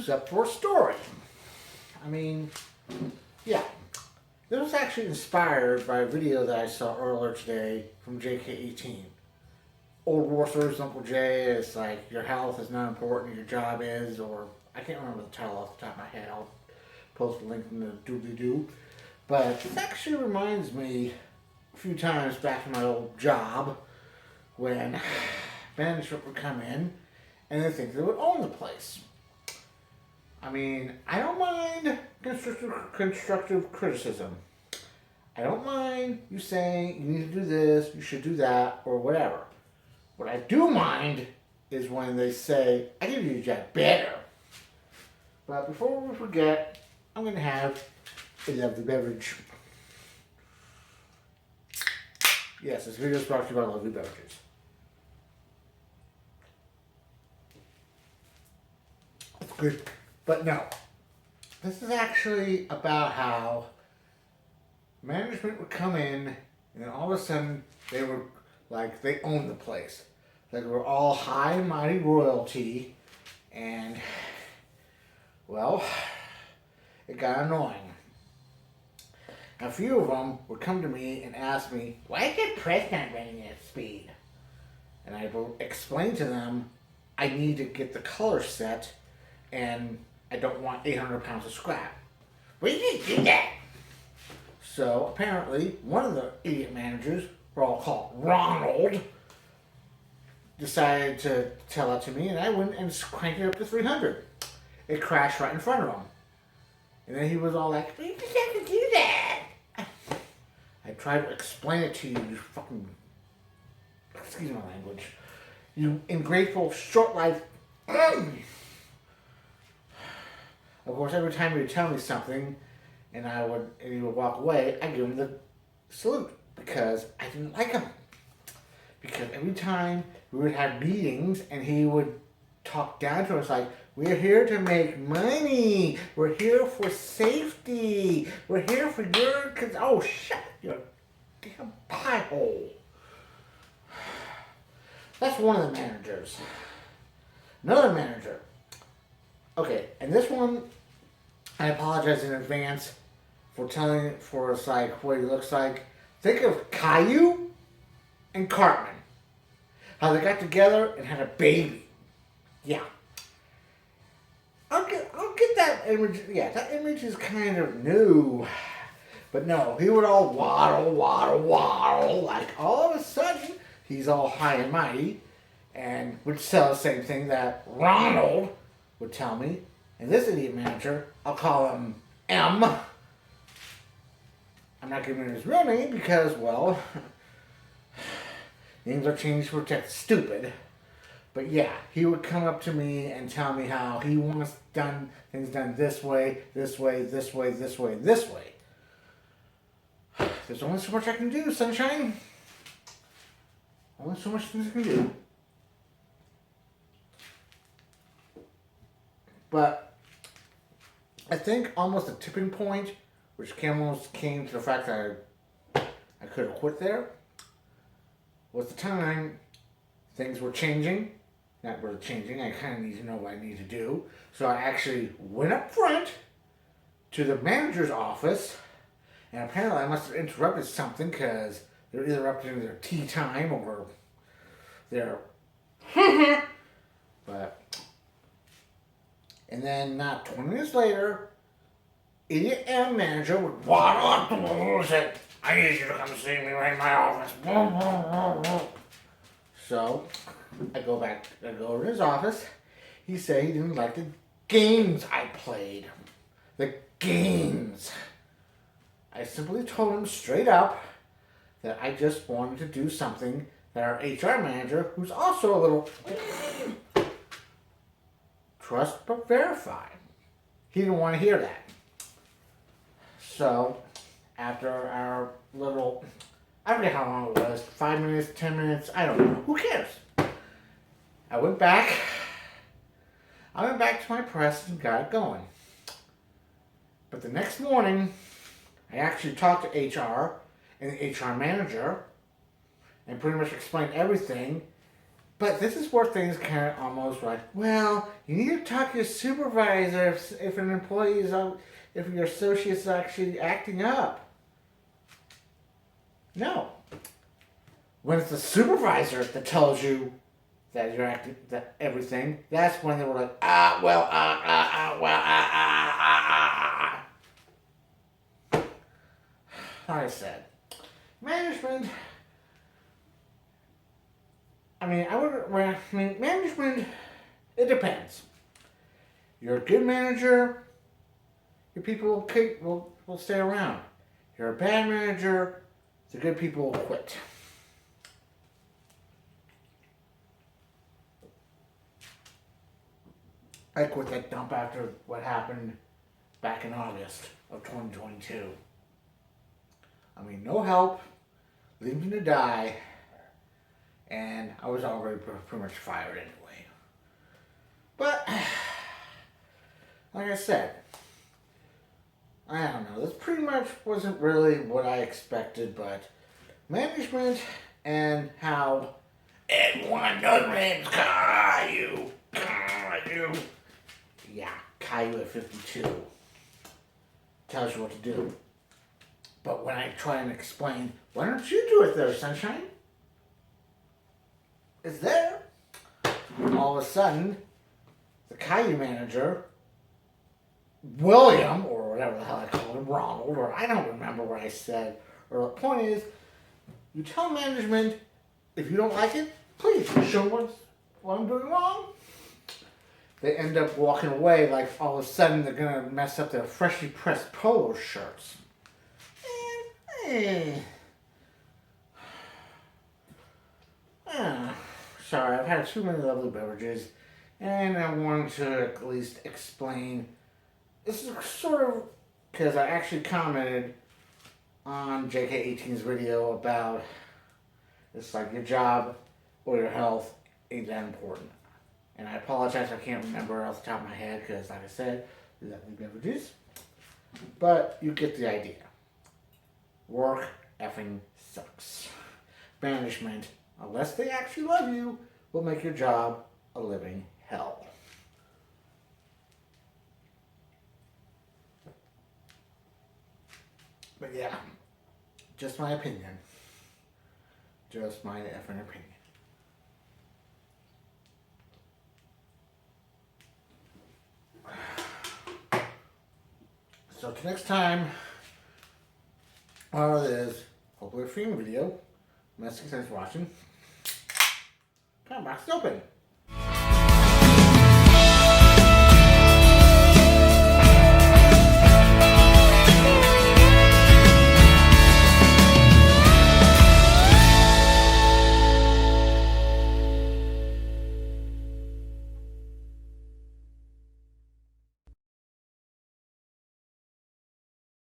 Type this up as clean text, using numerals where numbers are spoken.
who's up for a story. I mean, yeah. This was actually inspired by a video that I saw earlier today from JK18. Old Warsters, Uncle Jay is like, your health is not important, your job is, or I can't remember the title off the top of my head. I'll post a link in the doobly-doo. But this actually reminds me a few times back in my old job when management would come in and they think they would own the place. I mean, I don't mind constructive criticism. I don't mind you saying you need to do this, you should do that, or whatever. What I do mind is when they say, I can do your job better. But before we forget, I'm going to have a lovely beverage. Yes, this video is brought to you by Lovely Beverages. It's good. But no, this is actually about how management would come in and then all of a sudden they were like, they owned the place. Like we're all high and mighty royalty, and well, it got annoying. A few of them would come to me and ask me, why is your press not running at speed? And I would explain to them, I need to get the color set and I don't want 800 pounds of scrap. We didn't do that. So apparently, one of the idiot managers, we're all called Ronald, decided to tell that to me, and I went and cranked it up to 300. It crashed right in front of him. And then he was all like, you just have to do that. I tried to explain it to you, you fucking, excuse my language, you ungrateful, short-life. Of course, every time he would tell me something, and he would walk away, I'd give him the salute because I didn't like him. Because every time we would have meetings, and he would talk down to us like, we're here to make money. We're here for safety. We're here for your, oh, shut your damn pie hole. That's one of the managers. Another manager. Okay, and this one, I apologize in advance for us like what he looks like. Think of Caillou and Cartman. How they got together and had a baby. Yeah. I'll get that image. Yeah, that image is kind of new. But no, he would all waddle. Like all of a sudden, he's all high and mighty and would tell the same thing that Ronald would tell me. And this idiot manager, I'll call him M. I'm not giving him his real name because, well, names are changed to protect stupid. But yeah, he would come up to me and tell me how he wants things done this way. There's only so much I can do, sunshine. Only so much things I can do. But I think almost a tipping point, which almost came to the fact that I could have quit there, was the time things were changing. Not really changing, I kind of need to know what I need to do. So I actually went up front to the manager's office, and apparently I must have interrupted something because they're either interrupting their tea time or their but and then not 20 minutes later, idiot M manager would waddle up and say, I need you to come see me right in my office. So I go over to his office. He said he didn't like the games I played. The games. I simply told him straight up that I just wanted to do something that our HR manager, who's also a little trust but verify. He didn't want to hear that. So after our little, I forget how long it was, 5 minutes, 10 minutes, I don't know. Who cares? I went back to my press and got it going. But the next morning, I actually talked to HR and the HR manager and pretty much explained everything. But this is where things kind of almost like, well, you need to talk to your supervisor if an employee is, if your associate's actually acting up. No. When it's the supervisor that tells you that you're acting, that everything, that's when they were like, Like I said, management. Management, it depends. You're a good manager, your people will stay around. You're a bad manager, the good people will quit. I quit that dump after what happened back in August of 2022. No help, leaving me to die, and I was already pretty much fired anyway. But, like I said, I don't know, this pretty much wasn't really what I expected, but management and how everyone knows name's Caillou. Yeah, Caillou at 52 tells you what to do. But when I try and explain, why don't you do it there, sunshine? It's there. All of a sudden, the Caillou manager, William, or whatever the hell I call him, Ronald, or I don't remember what I said. Or the point is, you tell management, if you don't like it, please show what I'm doing wrong. They end up walking away like all of a sudden they're going to mess up their freshly pressed polo shirts. Sorry, I've had too many lovely beverages, and I wanted to at least explain. This is sort of because I actually commented on JK18's video about it's like your job or your health ain't that important. And I apologize, I can't remember off the top of my head because, like I said, lovely beverages. But you get the idea. Work effing sucks. Management, unless they actually love you, will make your job a living hell. But yeah, just my opinion. Just my effing opinion. So till next time, all it is, hopefully a free video. Eskie, thanks for watching. Comment box is open.